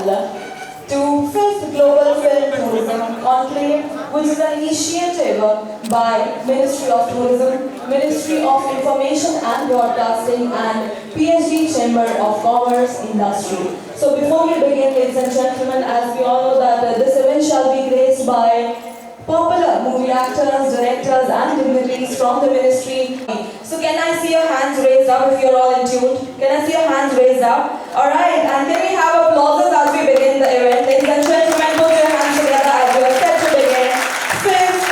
Poplar to 5th Global Film Tourism Conclave, which is an initiative by Ministry of Tourism, Ministry of Information and Broadcasting and PhD Chamber of Commerce Industry. So before we begin, ladies and gentlemen, as we all know that this event shall be graced by popular movie actors, directors and dignitaries from the ministry. So can I see your hands raised up if you're all in tune? Can I see your hands raised up? Alright, and can we have applauses as we begin the event? Ladies and gentlemen, put your hands together as we are set to begin. 5th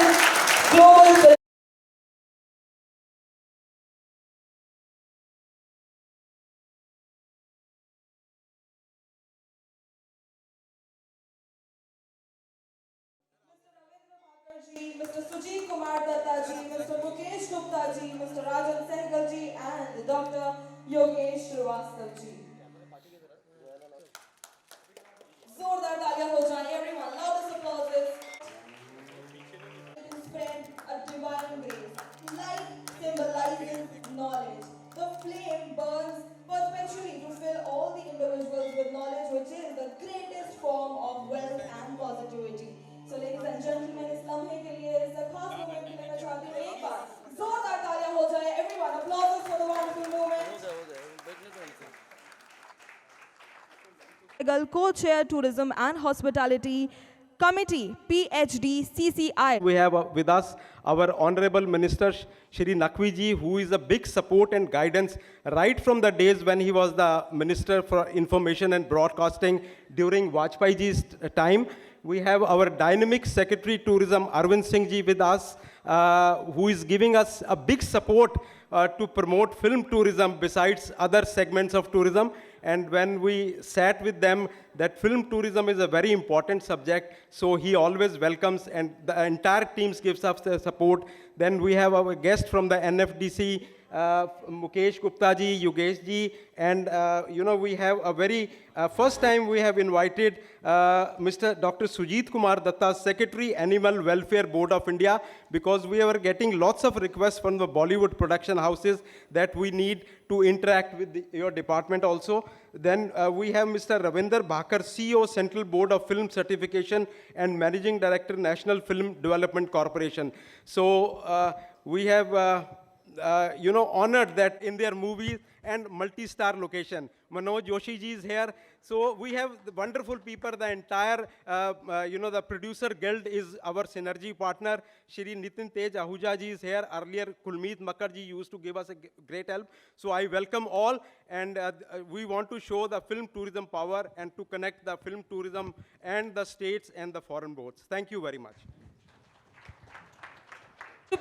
Global Film. Mr. Sujit Kumar Datta ji, Mr. Mukesh Gupta ji, Mr. Rajan Sehgal ji and Dr. Yogesh Srivastava ji. Zordar taaliyan ho jaye everyone, loudest applauses. To spread a divine grace. Light symbolizes knowledge. The flame burns perpetually to fill all the individuals with knowledge, which is the greatest form of wealth and positivity. So ladies and gentlemen, इस लम्हे के लिए, इस खास moment के लिए मैं चाहती हूँ एक बार जोरदार तालियां हो जाए everyone. Applauses for the wonderful moment. Co-chair Tourism and Hospitality Committee, PhD CCI. We have with us our Honorable Minister Shri Naqvi ji, who is a big support and guidance right from the days when he was the Minister for Information and Broadcasting during Vajpayee ji's time. We have our dynamic Secretary Tourism Arvind Singh ji with us, who is giving us a big support to promote film tourism besides other segments of tourism. And when we sat with them, that film tourism is a very important subject, so he always welcomes and the entire team gives us the support. Then we have our guest from the NFDC, Mukesh Gupta ji, Yogesh ji, and we have a very first time we have invited Mr. Dr. Sujit Kumar Datta, Secretary, Animal Welfare Board of India, because we were getting lots of requests from the Bollywood production houses that we need to interact with your department also. Then we have Mr. Ravinder Bhakar, CEO, Central Board of Film Certification and Managing Director, National Film Development Corporation. So we have honored that in their movies and multi-star location. Manoj Joshi ji is here. So we have the wonderful people, the entire, the producer guild is our synergy partner. Shri Nitin Tej Ahuja ji is here. Earlier, Kulmeet Makkar ji used to give us a great help. So I welcome all, and we want to show the film tourism power and to connect the film tourism and the states and the foreign boards. Thank you very much.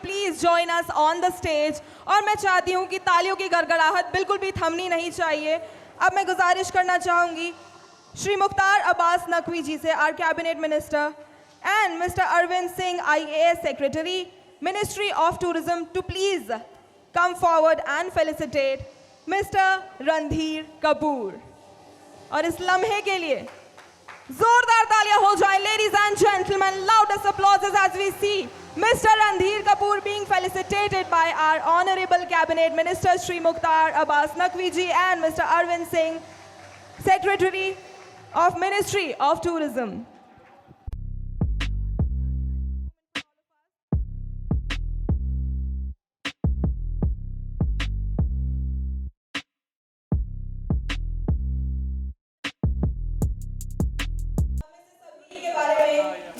Please join us on the stage. और मैं चाहती हूँ कि तालियों की गड़गड़ाहट बिल्कुल भी थमनी नहीं चाहिए। अब मैं गुजारिश करना चाहूँगी श्री मुख्तार अब्बास नकवी जी से, our cabinet minister, and mister Arvind Singh IAS secretary, ministry of tourism, to please come forward and felicitate mister Randhir Kapoor. और इस लम्हे के लिए जोरदार तालियां हो जाएं, ladies and gentlemen, loudest applauses as we see Mr. Randhir Kapoor being felicitated by our Honorable Cabinet Minister Shri Mukhtar Abbas Naqvi ji and Mr. Arvind Singh, Secretary of Ministry of Tourism.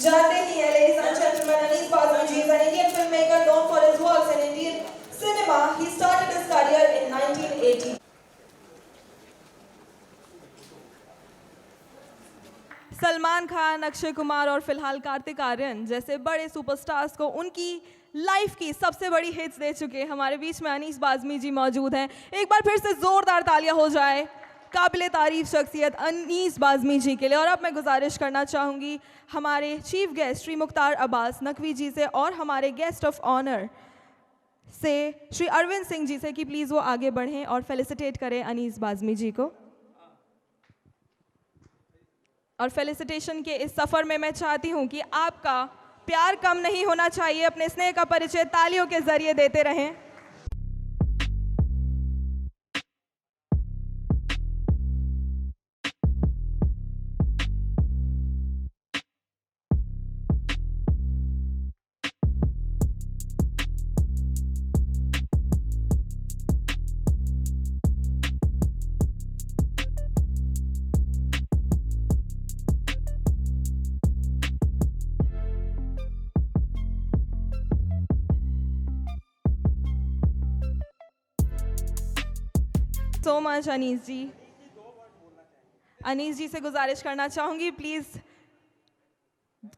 जानते ही हैं, ladies and gentlemen, Anees Bazmiji is an Indian filmmaker known for his works in Indian cinema. He started his career in 1980. Salman Khan, Akshay Kumar और फिलहाल कार्तिक आर्यन जैसे बड़े superstars को उनकी life की सबसे बड़ी हिट्स दे चुके हमारे बीच में अनीस बाज़मी जी मौजूद हैं। एक बार फिर से जोरदार तालियां हो जाए काबिल तारीफ शख्सियत अनीस बाज़मी जी के लिए। और अब मैं गुजारिश करना चाहूँगी हमारे चीफ गेस्ट श्री मुख्तार अब्बास नकवी जी से और हमारे गेस्ट ऑफ ऑनर से श्री अरविंद सिंह जी से कि प्लीज़ वो आगे बढ़ें और फेलिसिटेट करें अनीस बाज़मी जी को। और फेलिसिटेशन के इस सफ़र में मैं चाहती हूँ कि आपका प्यार कम नहीं होना चाहिए, अपने स्नेह का परिचय तालियों के ज़रिए देते रहें। सो मच अनीस जी। अनीस जी से गुजारिश करना चाहूंगी प्लीज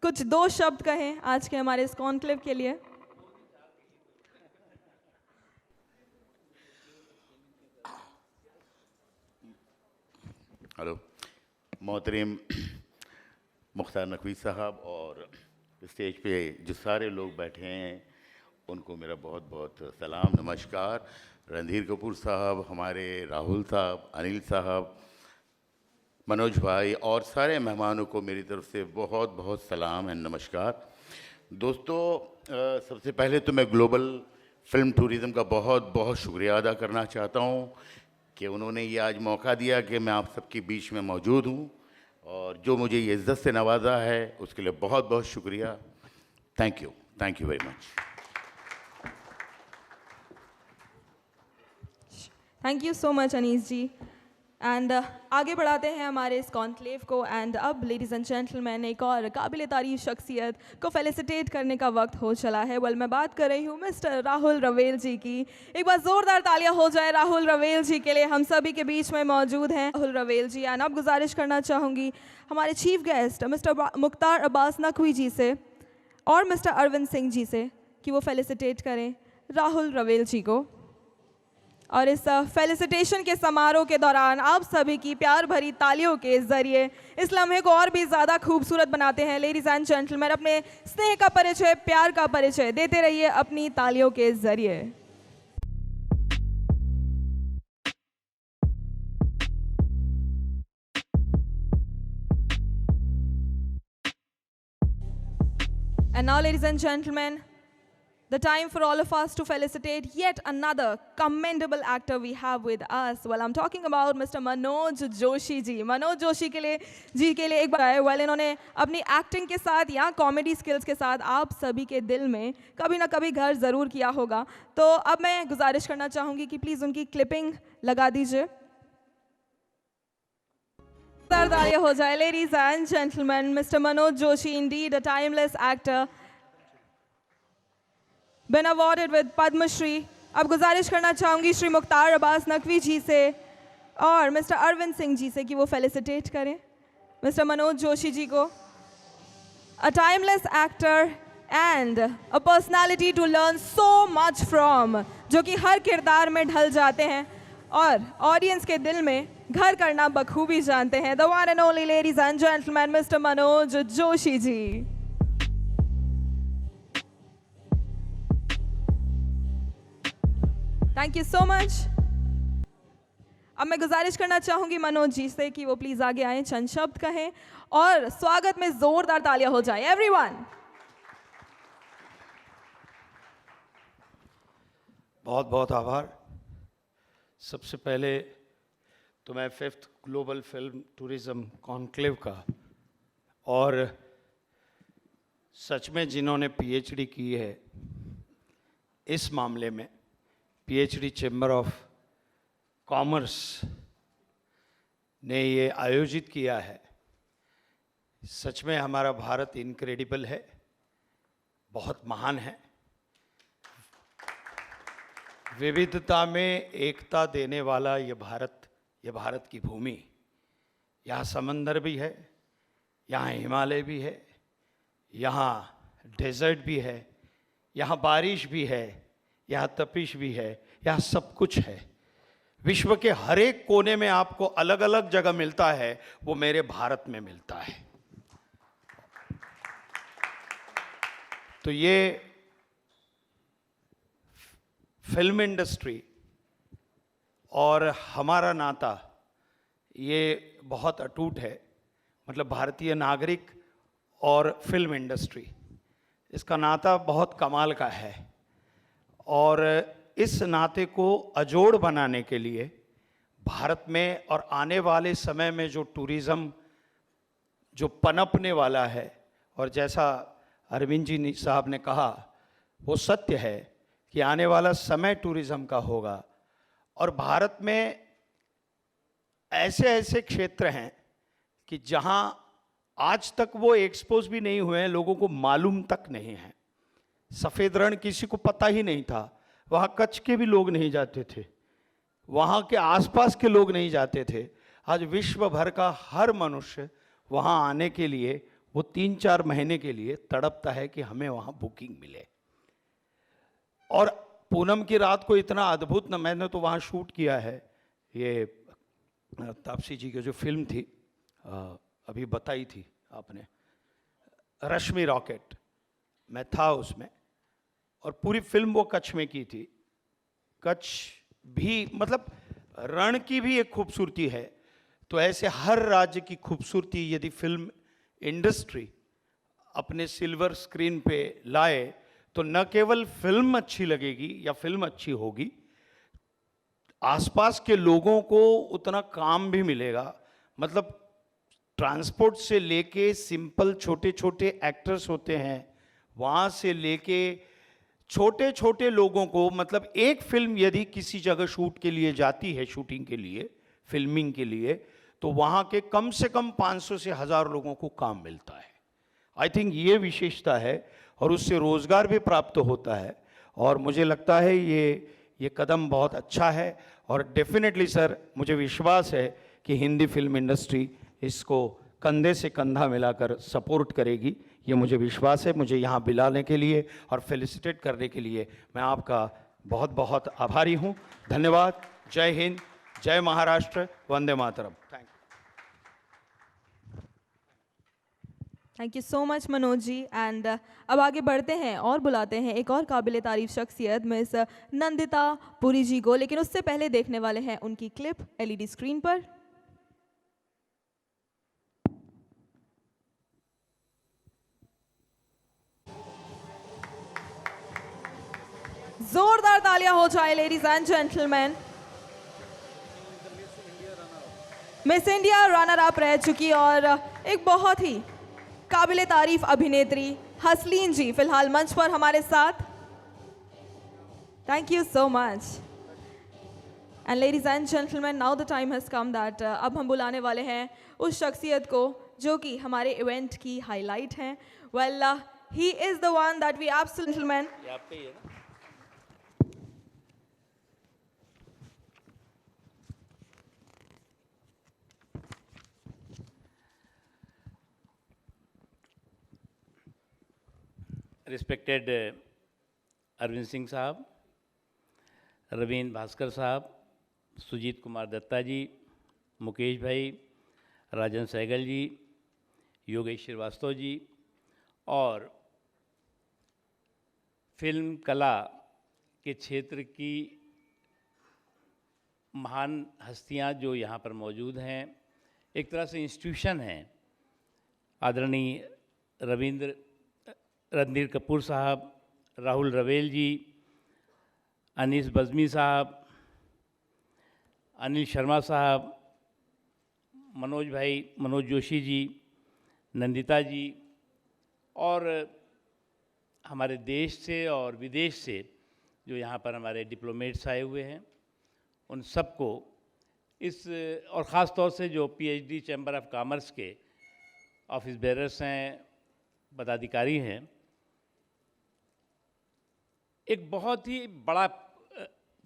कुछ 2 शब्द कहें आज के हमारे इस कॉन्क्लेव के लिए। हेलो मोहतरम मुख्तार नकवी साहब और स्टेज पे जो सारे लोग बैठे हैं उनको मेरा बहुत बहुत सलाम नमस्कार। रणधीर कपूर साहब, हमारे राहुल साहब, अनिल साहब, मनोज भाई और सारे मेहमानों को मेरी तरफ से बहुत बहुत सलाम एंड नमस्कार। दोस्तों, सबसे पहले तो मैं ग्लोबल फिल्म टूरिज़्म का बहुत बहुत शुक्रिया अदा करना चाहता हूँ कि उन्होंने ये आज मौका दिया कि मैं आप सबके बीच में मौजूद हूँ और जो मुझे ये इज़्ज़त से नवाजा है उसके लिए बहुत बहुत शुक्रिया। Thank you very much. Thank you so much Anees ji. And आगे बढ़ाते हैं हमारे इस कॉन्क्लेव को। एंड अब लेडीज़ एंड जेंटलमैन एक और काबिल तारीफ शख्सियत को फेलिसिटेट करने का वक्त हो चला है। मैं बात कर रही हूँ मिस्टर राहुल रवेल जी की। एक बार ज़ोरदार तालियां हो जाए राहुल रवेल जी के लिए, हम सभी के बीच में मौजूद हैं राहुल रवेल जी। एंड अब गुजारिश करना चाहूँगी हमारे chief guest Mister Mukhtar Abbas Naqvi ji से और मिस्टर अरविंद सिंह जी से कि वो फेलिसिटेट करें राहुल रवेल जी को। और इस फेलिसिटेशन के समारोह के दौरान आप सभी की प्यार भरी तालियों के ज़रिए इस लम्हे को और भी ज़्यादा खूबसूरत बनाते हैं। लेडीज़ एंड जेंटलमैन, अपने स्नेह का परिचय, प्यार का परिचय देते रहिए अपनी तालियों के ज़रिए। And now, ladies and gentlemen, the time for all of us to felicitate yet another commendable actor we have with us. I'm talking about Mr. Manoj Joshi ji. Manoj Joshi के लिए एक बार आए। इन्होंने अपनी एक्टिंग के साथ या comedy skills के साथ आप सभी के दिल में कभी ना कभी घर ज़रूर किया होगा। तो अब मैं गुजारिश करना चाहूँगी कि प्लीज़ उनकी क्लिपिंग लगा दीजिए। तालियां हो जाए। Ladies and gentlemen, Mr. Manoj Joshi, indeed a timeless actor, been awarded with Padma Shri। अब गुजारिश करना चाहूँगी श्री मुख्तार अब्बास नकवी जी से और मिस्टर अरविंद सिंह जी से कि वो फेलिसिटेट करें मिस्टर मनोज जोशी जी को। A timeless actor and a personality to learn so much from, जो कि हर किरदार में ढल जाते हैं और ऑडियंस के दिल में घर करना बखूबी जानते हैं। The one and only, ladies and gentlemen, Mr. Manoj Joshi ji. Thank you so much. अब मैं गुजारिश करना चाहूँगी मनोज जी से कि वो प्लीज़ आगे आएँ, चंद शब्द कहें और स्वागत में ज़ोरदार तालियां हो जाए। एवरीवन। बहुत बहुत आभार। सबसे पहले तो मैं 5th global film tourism conclave का और सच में जिन्होंने पीएचडी की है इस मामले में, पीएचडी चैम्बर ऑफ कॉमर्स ने ये आयोजित किया है। सच में हमारा भारत इनक्रेडिबल है, बहुत महान है। विविधता में एकता देने वाला ये भारत की भूमि। यहाँ समंदर भी है, यहाँ हिमालय भी है, यहाँ डेजर्ट भी है, यहाँ बारिश भी है, यहाँ तपिश भी है, यहाँ सब कुछ है। विश्व के हर एक कोने में आपको अलग अलग जगह मिलता है, वो मेरे भारत में मिलता है। तो ये फिल्म इंडस्ट्री और हमारा नाता ये बहुत अटूट है। मतलब भारतीय नागरिक और फिल्म इंडस्ट्री, इसका नाता बहुत कमाल का है। और इस नाते को अजोड़ बनाने के लिए भारत में और आने वाले समय में जो टूरिज़्म जो पनपने वाला है, और जैसा अरविंद जी साहब ने कहा वो सत्य है कि आने वाला समय टूरिज़्म का होगा। और भारत में ऐसे ऐसे क्षेत्र हैं कि जहां आज तक वो एक्सपोज भी नहीं हुए हैं, लोगों को मालूम तक नहीं है। सफ़ेद रण किसी को पता ही नहीं था, वहाँ कच्छ के भी लोग नहीं जाते थे। वहाँ के आसपास के लोग नहीं जाते थे। आज विश्व भर का हर मनुष्य वहाँ आने के लिए, वो 3-4 महीने के लिए तड़पता है कि हमें वहाँ बुकिंग मिले। और पूनम की रात को इतना अद्भुत, ना मैंने तो वहाँ शूट किया है, ये तापसी जी की जो फिल्म थी अभी बताई थी आपने, रश्मि रॉकेट, मैं था उसमें, और पूरी फिल्म वो कच्छ में की थी। कच्छ भी मतलब रण की भी एक खूबसूरती है। तो ऐसे हर राज्य की खूबसूरती यदि फिल्म इंडस्ट्री अपने सिल्वर स्क्रीन पे लाए तो न केवल फिल्म अच्छी लगेगी या फिल्म अच्छी होगी, आसपास के लोगों को उतना काम भी मिलेगा। मतलब ट्रांसपोर्ट से लेके सिंपल छोटे छोटे एक्टर्स होते हैं, वहाँ से लेके छोटे छोटे लोगों को, मतलब एक फिल्म यदि किसी जगह शूट के लिए जाती है, शूटिंग के लिए, फिल्मिंग के लिए, तो वहाँ के कम से कम 500 से 1000 लोगों को काम मिलता है। आई थिंक ये विशेषता है और उससे रोजगार भी प्राप्त होता है। और मुझे लगता है ये कदम बहुत अच्छा है और डेफिनेटली सर मुझे विश्वास है कि हिंदी फिल्म इंडस्ट्री इसको कंधे से कंधा मिलाकर सपोर्ट करेगी। ये मुझे विश्वास है। मुझे यहाँ बुलाने के लिए और फेलिसिटेट करने के लिए मैं आपका बहुत बहुत आभारी हूँ। धन्यवाद। जय हिंद, जय महाराष्ट्र, वंदे मातरम। Thank you. Thank you so much Manoj ji. And अब आगे बढ़ते हैं और बुलाते हैं एक और काबिल तारीफ शख्सियत मिस नंदिता पुरी जी को, लेकिन उससे पहले देखने वाले हैं उनकी क्लिप एलईडी स्क्रीन पर। जोरदार तालियां हो जाए ladies and gentleman. Miss India runner up रह चुकी और एक बहुत ही काबिले तारीफ अभिनेत्री हसलीन जी फिलहाल मंच पर हमारे साथ। Thank you so much. And ladies and gentleman, now the time has come that अब हम बुलाने वाले हैं उस शख्सियत को जो कि हमारे इवेंट की हाईलाइट हैं। Well he is the one that we absolutely respected Arvind Singh sahab, Ravindra Bhaskar साहब, सुजीत कुमार दत्ता जी, मुकेश भाई, राजन सहगल जी, योगेश श्रीवास्तव जी और फिल्म कला के क्षेत्र की महान हस्तियां जो यहाँ पर मौजूद हैं, एक तरह से इंस्टीट्यूशन हैं। आदरणीय रणधीर कपूर साहब, राहुल रवेल जी, अनीस बज़मी साहब, अनिल शर्मा साहब, मनोज जोशी जी, नंदिता जी और हमारे देश से और विदेश से जो यहाँ पर हमारे डिप्लोमेट्स आए हुए हैं, उन सबको इस और ख़ास तौर से जो पीएचडी चैम्बर ऑफ कॉमर्स के ऑफिस बेरर्स हैं, पदाधिकारी हैं, एक बहुत ही बड़ा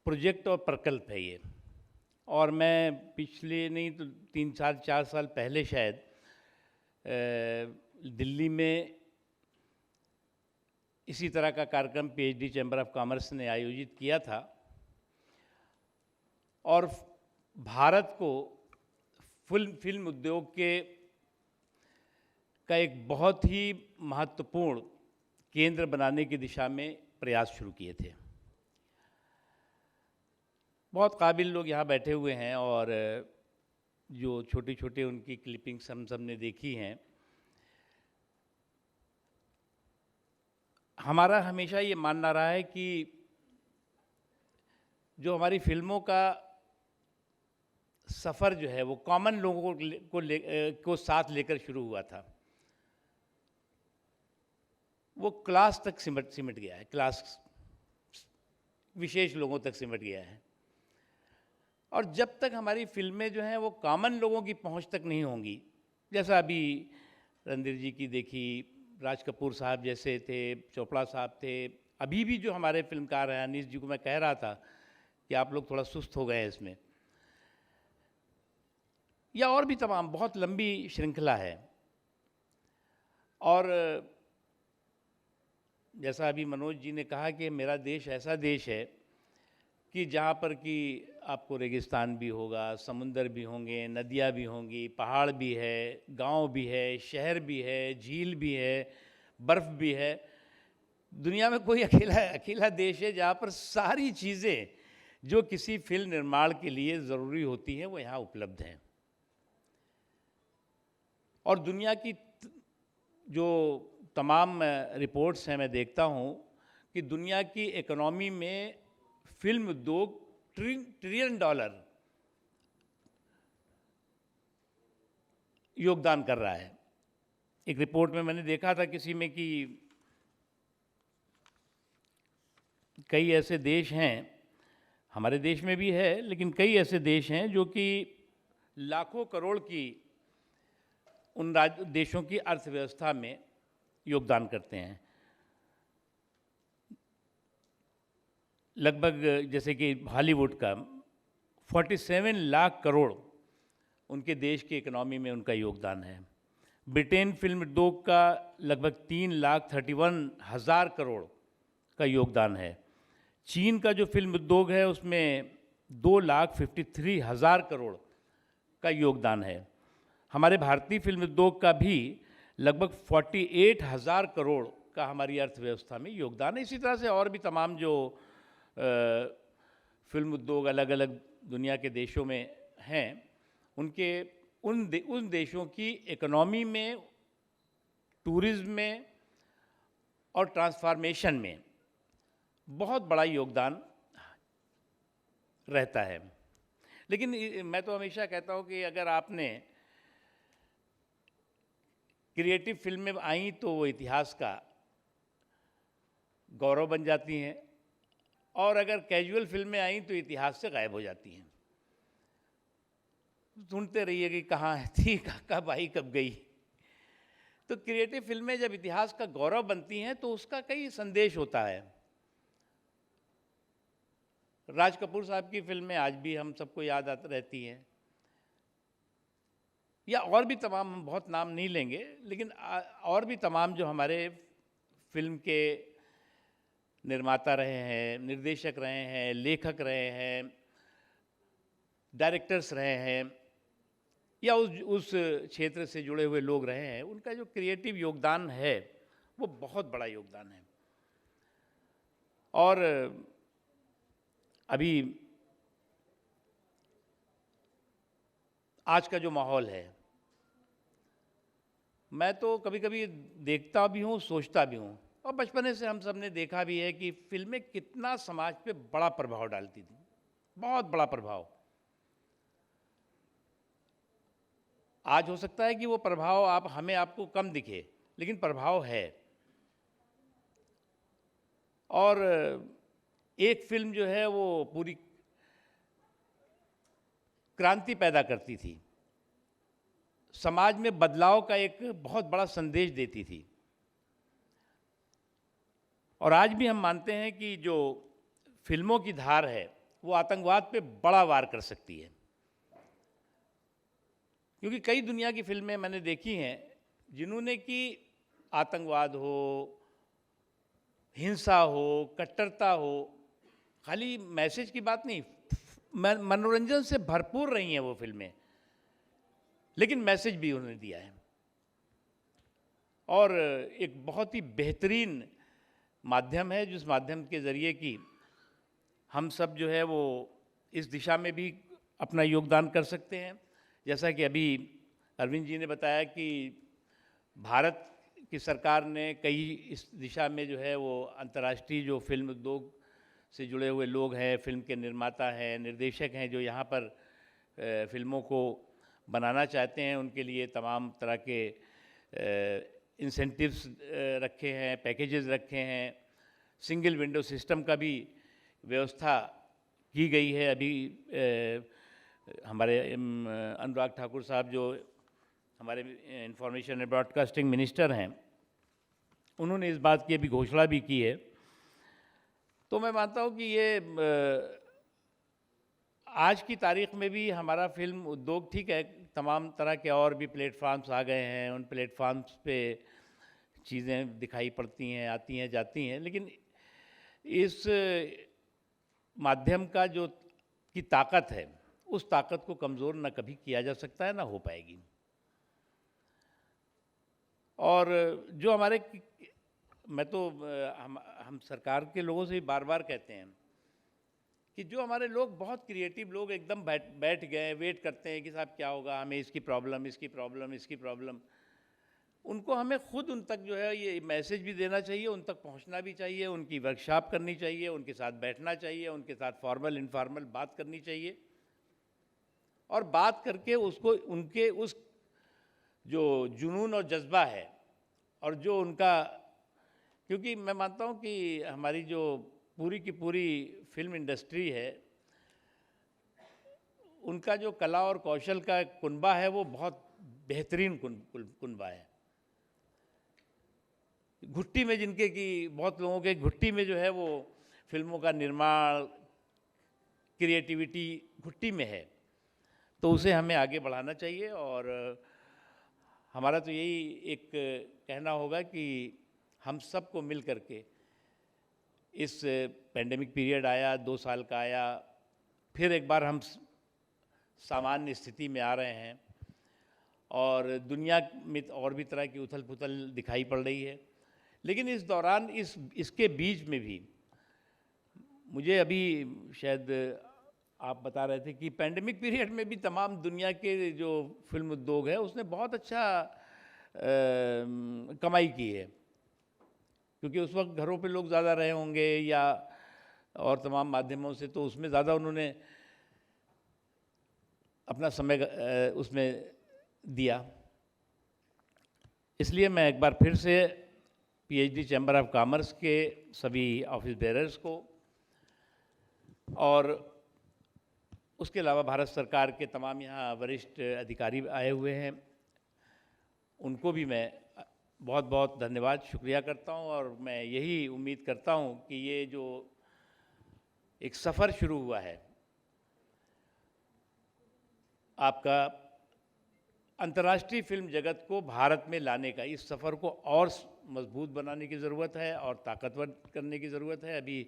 प्रोजेक्ट और प्रकल्प है ये। और मैं पिछले नहीं तो 3-4 साल पहले शायद दिल्ली में इसी तरह का कार्यक्रम पीएचडी चैम्बर ऑफ कॉमर्स ने आयोजित किया था और भारत को फिल्म उद्योग का एक बहुत ही महत्वपूर्ण केंद्र बनाने की दिशा में प्रयास शुरू किए थे। बहुत काबिल लोग यहाँ बैठे हुए हैं और जो छोटे छोटे उनकी क्लिपिंग्स हम सब ने देखी हैं। हमारा हमेशा ये मानना रहा है कि जो हमारी फिल्मों का सफ़र जो है वो कॉमन लोगों को साथ लेकर शुरू हुआ था, वो क्लास तक सिमट गया है, क्लास विशेष लोगों तक सिमट गया है। और जब तक हमारी फिल्में जो हैं वो कॉमन लोगों की पहुंच तक नहीं होंगी, जैसा अभी रणधीर जी की देखी, राज कपूर साहब जैसे थे, चोपड़ा साहब थे, अभी भी जो हमारे फिल्मकार हैं, अनीस जी को मैं कह रहा था कि आप लोग थोड़ा सुस्त हो गए हैं इसमें, या और भी तमाम बहुत लंबी श्रृंखला है। और जैसा अभी मनोज जी ने कहा कि मेरा देश ऐसा देश है कि जहाँ पर कि आपको रेगिस्तान भी होगा, समुंदर भी होंगे, नदियाँ भी होंगी, पहाड़ भी है, गांव भी है, शहर भी है, झील भी है, बर्फ़ भी है। दुनिया में कोई अकेला देश है जहाँ पर सारी चीज़ें जो किसी फिल्म निर्माण के लिए ज़रूरी होती हैं वो यहाँ उपलब्ध हैं। और दुनिया की जो तमाम रिपोर्ट्स हैं, मैं देखता हूँ कि दुनिया की इकोनॉमी में फिल्म उद्योग ट्रिलियन डॉलर योगदान कर रहा है। एक रिपोर्ट में मैंने देखा था किसी में कि कई ऐसे देश हैं, हमारे देश में भी है, लेकिन कई ऐसे देश हैं जो कि लाखों करोड़ की उन देशों की अर्थव्यवस्था में योगदान करते हैं। लगभग जैसे कि हॉलीवुड का 47 लाख करोड़ उनके देश की इकोनॉमी में उनका योगदान है। ब्रिटेन फिल्म उद्योग का लगभग 3,31,000 करोड़ का योगदान है। चीन का जो फिल्म उद्योग है उसमें 2,53,000 करोड़ का योगदान है। हमारे भारतीय फिल्म उद्योग का भी लगभग 48,000 करोड़ का हमारी अर्थव्यवस्था में योगदान है। इसी तरह से और भी तमाम जो फिल्म उद्योग अलग अलग दुनिया के देशों में हैं, उनके उन देशों की इकोनॉमी में, टूरिज्म में और ट्रांसफॉर्मेशन में बहुत बड़ा योगदान रहता है। लेकिन मैं तो हमेशा कहता हूँ कि अगर आपने क्रिएटिव फिल्में आई तो वो इतिहास का गौरव बन जाती हैं, और अगर कैजुअल फिल्में आई तो इतिहास से गायब हो जाती हैं। ढूंढते रहिए कि कहाँ थी, कब आई, कब गई। तो क्रिएटिव फिल्में जब इतिहास का गौरव बनती हैं तो उसका कई संदेश होता है। राज कपूर साहब की फिल्में आज भी हम सबको याद आती रहती हैं, या और भी तमाम, हम बहुत नाम नहीं लेंगे, लेकिन और भी तमाम जो हमारे फिल्म के निर्माता रहे हैं, निर्देशक रहे हैं, लेखक रहे हैं, डायरेक्टर्स रहे हैं, या उस क्षेत्र से जुड़े हुए लोग रहे हैं, उनका जो क्रिएटिव योगदान है वो बहुत बड़ा योगदान है। और अभी आज का जो माहौल है, मैं तो कभी कभी देखता भी हूँ, सोचता भी हूँ, और बचपने से हम सब ने देखा भी है कि फिल्में कितना समाज पे बड़ा प्रभाव डालती थी, बहुत बड़ा प्रभाव। आज हो सकता है कि वो प्रभाव आपको कम दिखे, लेकिन प्रभाव है। और एक फिल्म जो है वो पूरी क्रांति पैदा करती थी, समाज में बदलाव का एक बहुत बड़ा संदेश देती थी। और आज भी हम मानते हैं कि जो फिल्मों की धार है वो आतंकवाद पे बड़ा वार कर सकती है, क्योंकि कई दुनिया की फिल्में मैंने देखी हैं जिन्होंने कि आतंकवाद हो, हिंसा हो, कट्टरता हो, खाली मैसेज की बात नहीं, मनोरंजन से भरपूर रही हैं वो फिल्में, लेकिन मैसेज भी उन्होंने दिया है। और एक बहुत ही बेहतरीन माध्यम है जिस माध्यम के ज़रिए कि हम सब जो है वो इस दिशा में भी अपना योगदान कर सकते हैं। जैसा कि अभी अरविंद जी ने बताया कि भारत की सरकार ने कई इस दिशा में जो है वो अंतर्राष्ट्रीय जो फिल्म उद्योग से जुड़े हुए लोग हैं, फिल्म के निर्माता हैं, निर्देशक हैं, जो यहाँ पर फिल्मों को बनाना चाहते हैं, उनके लिए तमाम तरह के इंसेंटिव्स रखे हैं, पैकेजेस रखे हैं, सिंगल विंडो सिस्टम का भी व्यवस्था की गई है। अभी हमारे अनुराग ठाकुर साहब जो हमारे इंफॉर्मेशन एंड ब्रॉडकास्टिंग मिनिस्टर हैं, उन्होंने इस बात की अभी घोषणा भी की है। तो मैं मानता हूँ कि ये आज की तारीख में भी हमारा फिल्म उद्योग ठीक है, तमाम तरह के और भी प्लेटफार्म्स आ गए हैं, उन प्लेटफार्म्स पे चीज़ें दिखाई पड़ती हैं, आती हैं, जाती हैं, लेकिन इस माध्यम का जो की ताकत है, उस ताकत को कमज़ोर ना कभी किया जा सकता है, ना हो पाएगी। और जो हमारे, मैं तो हम सरकार के लोगों से भी बार बार कहते हैं कि जो हमारे लोग बहुत क्रिएटिव लोग एकदम बैठ गए, वेट करते हैं कि साहब क्या होगा, हमें इसकी प्रॉब्लम, इसकी प्रॉब्लम, इसकी प्रॉब्लम, उनको हमें खुद उन तक जो है ये मैसेज भी देना चाहिए, उन तक पहुंचना भी चाहिए, उनकी वर्कशॉप करनी चाहिए, उनके साथ बैठना चाहिए, उनके साथ फॉर्मल इनफॉर्मल बात करनी चाहिए, और बात करके उसको उनके उस जो जुनून और जज्बा है और जो उनका, क्योंकि मैं मानता हूँ कि हमारी जो पूरी की पूरी फिल्म इंडस्ट्री है, उनका जो कला और कौशल का कुनबा है वो बहुत बेहतरीन कुनबा है। घुट्टी में जिनके की बहुत लोगों के घुट्टी में जो है वो फिल्मों का निर्माण, क्रिएटिविटी घुट्टी में है, तो उसे हमें आगे बढ़ाना चाहिए। और हमारा तो यही एक कहना होगा कि हम सबको मिल करके, इस पेंडेमिक पीरियड आया, 2 साल का आया, फिर एक बार हम सामान्य स्थिति में आ रहे हैं और दुनिया में और भी तरह की उथल पुथल दिखाई पड़ रही है, लेकिन इस दौरान इसके बीच में भी मुझे अभी शायद आप बता रहे थे कि पेंडेमिक पीरियड में भी तमाम दुनिया के जो फिल्म उद्योग है उसने बहुत अच्छा कमाई की है, क्योंकि उस वक्त घरों पे लोग ज़्यादा रहे होंगे या और तमाम माध्यमों से, तो उसमें ज़्यादा उन्होंने अपना समय उसमें दिया। इसलिए मैं एक बार फिर से पीएचडी चैम्बर ऑफ कॉमर्स के सभी ऑफिस बेयरर्स को और उसके अलावा भारत सरकार के तमाम यहाँ वरिष्ठ अधिकारी आए हुए हैं, उनको भी मैं बहुत बहुत धन्यवाद, शुक्रिया करता हूँ। और मैं यही उम्मीद करता हूँ कि ये जो एक सफ़र शुरू हुआ है आपका अंतर्राष्ट्रीय फिल्म जगत को भारत में लाने का, इस सफ़र को और मजबूत बनाने की ज़रूरत है और ताकतवर करने की ज़रूरत है। अभी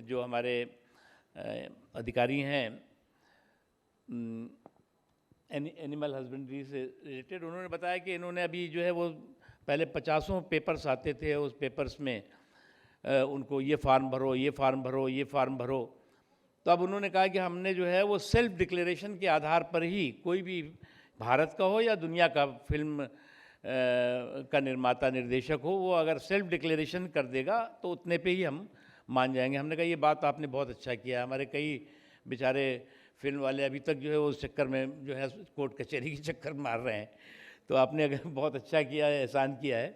जो हमारे अधिकारी हैं एनिमल हस्बेंड्री से रिलेटेड, उन्होंने बताया कि इन्होंने अभी जो है वो पहले 50 पेपर्स आते थे, उस पेपर्स में उनको ये फार्म भरो, ये फार्म भरो, ये फार्म भरो, तो अब उन्होंने कहा कि हमने जो है वो सेल्फ डिक्लेरेशन के आधार पर ही, कोई भी भारत का हो या दुनिया का फिल्म का निर्माता निर्देशक हो, वो अगर सेल्फ डिक्लेरेशन कर देगा तो उतने पे ही हम मान जाएंगे। हमने कहा ये बात आपने बहुत अच्छा किया, हमारे कई बेचारे फिल्म वाले अभी तक जो है उस चक्कर में जो है कोर्ट कचहरी के चक्कर मार रहे हैं, तो आपने अगर बहुत अच्छा किया है, एहसान किया है,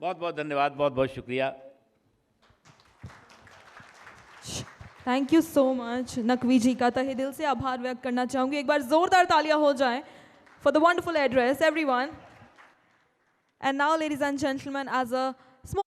बहुत बहुत धन्यवाद, बहुत बहुत शुक्रिया। Thank you so much. Naqvi ji का तहे दिल से आभार व्यक्त करना चाहूँगी। एक बार ज़ोरदार तालियां हो जाएं for the wonderful address, everyone. And now, ladies and gentlemen, as a small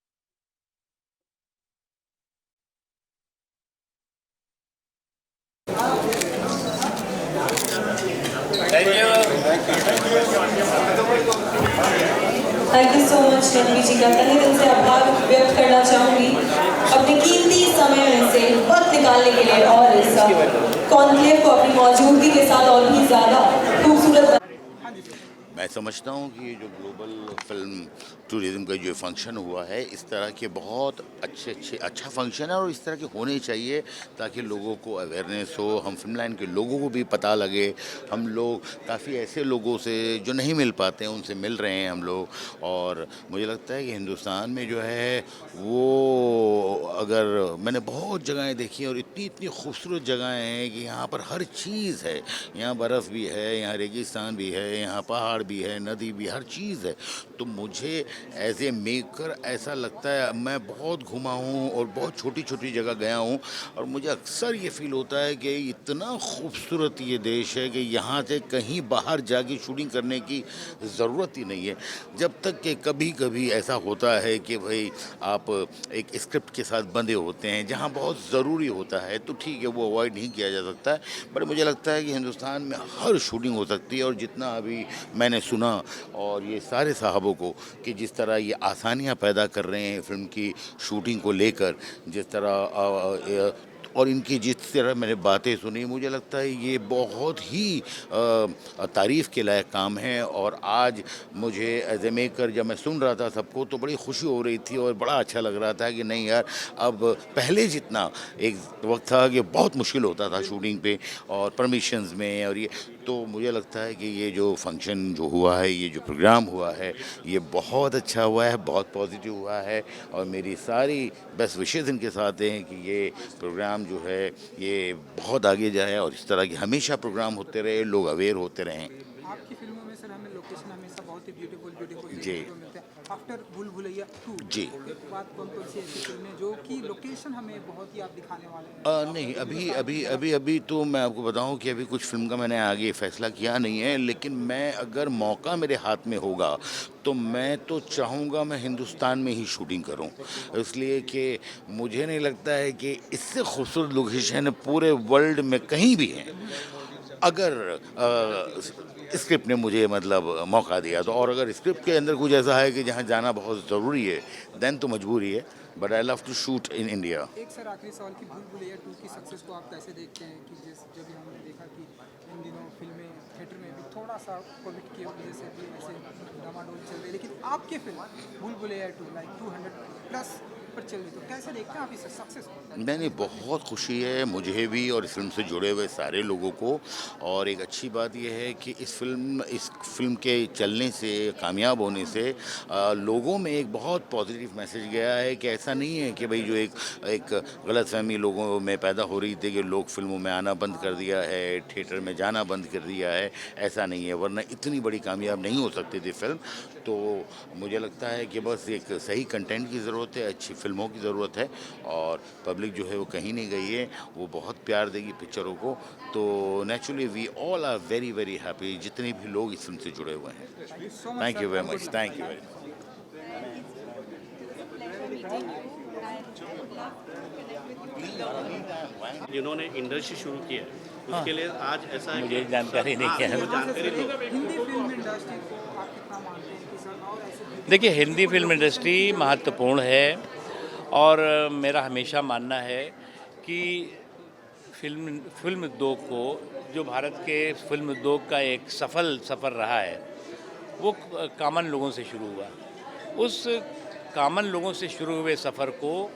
thank you so much Naqvi ji का तहे दिल से आभार व्यक्त करना चाहूँगी अपने कीमती समय में से वक्त निकालने के लिए और इस कॉन्क्लेव को अपनी मौजूदगी के साथ और भी ज़्यादा खूबसूरत। मैं समझता हूँ कि ये जो ग्लोबल फिल्म टूरिज़्म का जो फंक्शन हुआ है, इस तरह के बहुत अच्छा फंक्शन है और इस तरह के होने चाहिए ताकि लोगों को अवेयरनेस हो, हम फिल्म लाइन के लोगों को भी पता लगे। हम लोग काफ़ी ऐसे लोगों से जो नहीं मिल पाते हैं उनसे मिल रहे हैं हम लोग, और मुझे लगता है कि हिंदुस्तान में जो है वो, अगर मैंने बहुत जगहें देखी और इतनी इतनी खूबसूरत जगहें हैं कि यहाँ पर हर चीज़ है, यहाँ बर्फ़ भी है, यहाँ रेगिस्तान भी है, यहाँ पहाड़ पहाड़ भी है, नदी भी, हर चीज़ है। तो मुझे एज ए मेकर ऐसा लगता है, मैं बहुत घूमा हूँ और बहुत छोटी छोटी जगह गया हूँ, और मुझे अक्सर ये फील होता है कि इतना खूबसूरत ये देश है कि यहाँ से कहीं बाहर जाके शूटिंग करने की ज़रूरत ही नहीं है। जब तक कि कभी कभी ऐसा होता है कि भाई आप एक स्क्रिप्ट के साथ बंधे होते हैं जहाँ बहुत ज़रूरी होता है, तो ठीक है, वो अवॉइड नहीं किया जा सकता है। बट मुझे लगता है कि हिंदुस्तान में हर शूटिंग हो सकती है, और जितना अभी मैंने सुना और ये सारे साहबों को कि जिस तरह ये आसानियाँ पैदा कर रहे हैं फिल्म की शूटिंग को लेकर, जिस तरह और इनकी जिस तरह मैंने बातें सुनी, मुझे लगता है ये बहुत ही तारीफ़ के लायक काम है। और आज मुझे एज ए मेकर जब मैं सुन रहा था सबको, तो बड़ी खुशी हो रही थी और बड़ा अच्छा लग रहा था कि नहीं यार, अब पहले जितना एक वक्त था कि बहुत मुश्किल होता था शूटिंग पे और परमिशंस में, और ये तो मुझे लगता है कि ये जो फंक्शन जो हुआ है, ये जो प्रोग्राम हुआ है, ये बहुत अच्छा हुआ है, बहुत पॉजिटिव हुआ है। और मेरी सारी बेस्ट विशेज़ इनके साथ हैं कि ये प्रोग्राम जो है ये बहुत आगे जाए, और इस तरह के हमेशा प्रोग्राम होते रहे, लोग अवेयर होते रहें। आपकी फिल्मों में सर हमें लोकेशन हमेशा बहुत ही ब्यूटीफुल जी। मिलते हैं। आफ्टर भूल भुलैया 2 जी। के बाद कौन कौन सी ऐसी फिल्में जो कि लोकेशन हमें बहुत ही आप दिखाने वाले हैं? नहीं, अभी तो मैं आपको बताऊं कि अभी कुछ फिल्म का मैंने आगे फैसला किया नहीं है, लेकिन मैं अगर मौका मेरे हाथ में होगा तो मैं तो चाहूँगा मैं हिंदुस्तान में ही शूटिंग करूं, इसलिए कि मुझे नहीं लगता है कि इससे खूबसूरत लोकेशन पूरे वर्ल्ड में कहीं भी है। अगर स्क्रिप्ट ने मुझे मतलब मौका दिया तो, और अगर स्क्रिप्ट के अंदर कुछ ऐसा है कि जहाँ जाना बहुत ज़रूरी है, देन तो मजबूरी है। But I love to shoot in India. एक सर आखिरी सवाल कि भूल भुलैया 2 की सक्सेस को आप कैसे देखते हैं कि जब भी हमने देखा कि इन दिनों फिल्में थिएटर में भी थोड़ा सा कोविड की वजह से भी ऐसे डामाडोल चल रही है, लेकिन आपकी फिल्म भूल भुलैया 2 लाइक 200+ पर चल रही, तो कैसे देखते हैं आप इस सक्सेस को? नहीं, बहुत खुशी है मुझे भी और इस फिल्म से जुड़े हुए सारे लोगों को। और एक अच्छी बात यह है कि इस फिल्म के चलने से, कामयाब होने से लोगों में एक बहुत पॉजिटिव मैसेज गया है कि ऐसा नहीं है कि भाई जो एक गलतफहमी लोगों में पैदा हो रही थी कि लोग फिल्मों में आना बंद कर दिया है, थिएटर में जाना बंद कर दिया है, ऐसा नहीं है, वरना इतनी बड़ी कामयाब नहीं हो सकती थी फिल्म। तो मुझे लगता है कि बस एक सही कंटेंट की ज़रूरत है, अच्छी फिल्मों की ज़रूरत है, और पब्लिक जो है वो कहीं नहीं गई है, वो बहुत प्यार देगी पिक्चरों को। तो naturally we all are very very happy, जितने भी लोग इस फिल्म से जुड़े हुए हैं। Thank you very much, thank you very much. जिन्होंने इंडस्ट्री शुरू की है उसके लिए आज ऐसा है मुझे जानकारी नहीं है। हिंदी फिल्म इंडस्ट्री को आप कितना मानते हैं कि सर और ऐसे देखिए, हिंदी फिल्म इंडस्ट्री महत्वपूर्ण है, और मेरा हमेशा मानना है कि फिल्म उद्योग को, जो भारत के फिल्म उद्योग का एक सफल सफ़र रहा है, वो कॉमन लोगों से शुरू हुआ। उस कॉमन लोगों से शुरू हुए सफ़र को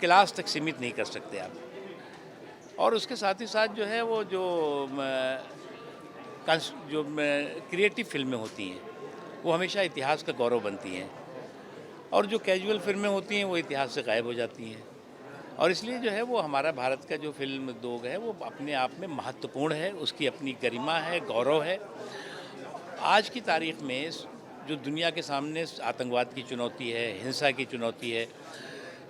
क्लास तक सीमित नहीं कर सकते आप। और उसके साथ ही साथ जो है वो जो क्रिएटिव फिल्में होती हैं वो हमेशा इतिहास का गौरव बनती हैं, और जो कैजुअल फिल्में होती हैं वो इतिहास से गायब हो जाती हैं। और इसलिए जो है वो हमारा भारत का जो फिल्म उद्योग है वो अपने आप में महत्वपूर्ण है, उसकी अपनी गरिमा है, गौरव है। आज की तारीख में जो दुनिया के सामने आतंकवाद की चुनौती है, हिंसा की चुनौती है,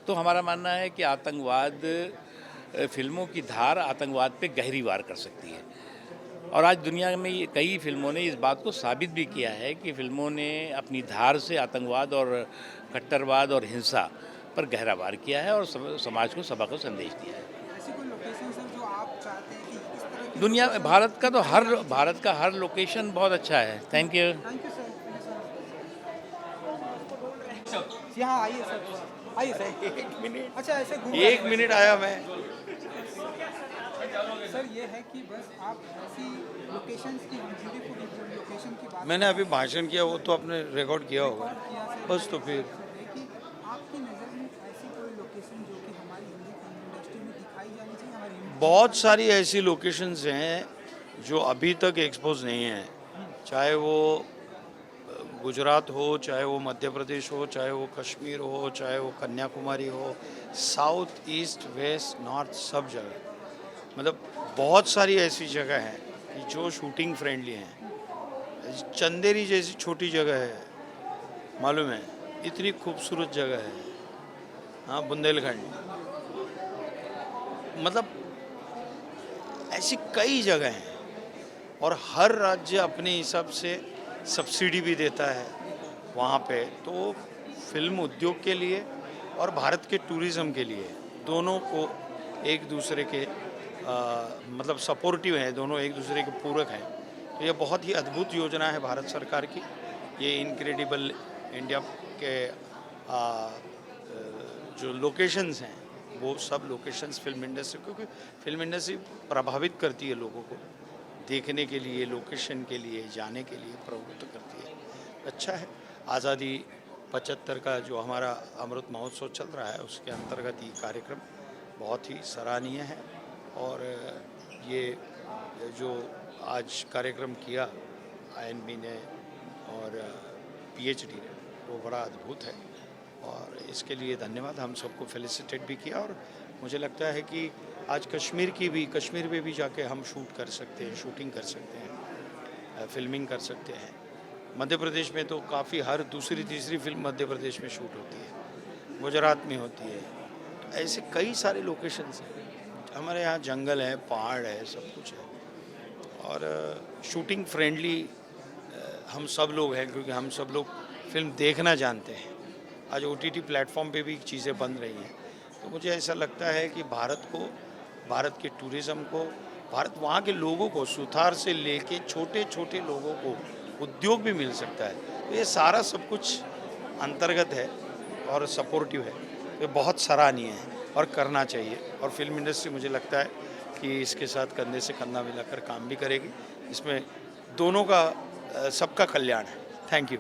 तो हमारा मानना है कि आतंकवाद, फिल्मों की धार आतंकवाद पे गहरी वार कर सकती है। और आज दुनिया में कई फिल्मों ने इस बात को साबित भी किया है कि फिल्मों ने अपनी धार से आतंकवाद और कट्टरवाद और हिंसा पर गहरा वार किया है और समाज को सबक और संदेश दिया है। ऐसी कोई लोकेशन सर जो आप चाहते हैं कि इस तरह की दुनिया में भारत का हर लोकेशन बहुत अच्छा है। Thank you. Thank you sir. यहाँ आइए सर, आइए सर। 1 मिनट। अच्छा, ऐसे घूम 1 मिनट आया मैं। सर ये है कि बस आप ऐसी लोकेशंस की, ब्यूटीफुल लोकेशन की बात मैंने अभी भाषण किया, वो तो आपने रिकॉर्ड किया होगा, किया सर। बस तो फिर है कि आपकी नज़र में ऐसी कोई लोकेशन जो कि हमारी हिंदी फिल्म इंडस्ट्री में दिखाई जानी चाहिए, हमारी बहुत सारी ऐसी लोकेशंस हैं जो अभी तक एक्सपोज नहीं हैं, चाहे वो गुजरात हो, चाहे वो मध्य प्रदेश हो, चाहे वो कश्मीर हो, चाहे वो कन्याकुमारी हो, साउथ, ईस्ट, वेस्ट, नॉर्थ, सब जगह, मतलब बहुत सारी ऐसी जगह हैं कि जो शूटिंग फ्रेंडली हैं। चंदेरी जैसी छोटी जगह है, मालूम है, इतनी खूबसूरत जगह है, हाँ, बुंदेलखंड। मतलब ऐसी कई जगह हैं और हर राज्य अपने हिसाब से सब्सिडी भी देता है वहाँ पे। तो फिल्म उद्योग के लिए और भारत के टूरिज़्म के लिए दोनों को एक दूसरे के मतलब सपोर्टिव हैं, दोनों एक दूसरे के पूरक हैं। तो ये बहुत ही अद्भुत योजना है भारत सरकार की। ये इनक्रेडिबल इंडिया के जो लोकेशंस हैं वो सब लोकेशंस फिल्म इंडस्ट्री, क्योंकि फिल्म इंडस्ट्री प्रभावित करती है लोगों को देखने के लिए, लोकेशन के लिए, जाने के लिए प्रवृत्त करती है। अच्छा है। आज़ादी 75 का जो हमारा अमृत महोत्सव चल रहा है उसके अंतर्गत ये कार्यक्रम बहुत ही सराहनीय है। और ये जो आज कार्यक्रम किया INB ने और PhD ने, वो बड़ा अद्भुत है और इसके लिए धन्यवाद। हम सबको फेलिसिटेट भी किया और मुझे लगता है कि आज कश्मीर में भी जाके हम शूट कर सकते हैं, शूटिंग कर सकते हैं, फिल्मिंग कर सकते हैं। मध्य प्रदेश में तो काफ़ी हर दूसरी तीसरी फिल्म मध्य प्रदेश में शूट होती है, गुजरात में होती है। तो ऐसे कई सारे लोकेशंस हैं। हमारे यहाँ जंगल है, पहाड़ है, सब कुछ है और शूटिंग फ्रेंडली हम सब लोग हैं, क्योंकि हम सब लोग फिल्म देखना जानते हैं। आज OTT प्लेटफॉर्म पे भी चीज़ें बन रही हैं। तो मुझे ऐसा लगता है कि भारत को, भारत के टूरिज़्म को, भारत वहाँ के लोगों को, सुथार से लेके छोटे छोटे लोगों को उद्योग भी मिल सकता है। तो ये सारा सब कुछ अंतर्गत है और सपोर्टिव है। ये बहुत सराहनीय है और करना चाहिए। और फिल्म इंडस्ट्री मुझे लगता है कि इसके साथ कंधे से कंधा मिलाकर काम भी करेगी। इसमें दोनों का सबका कल्याण है। Thank you.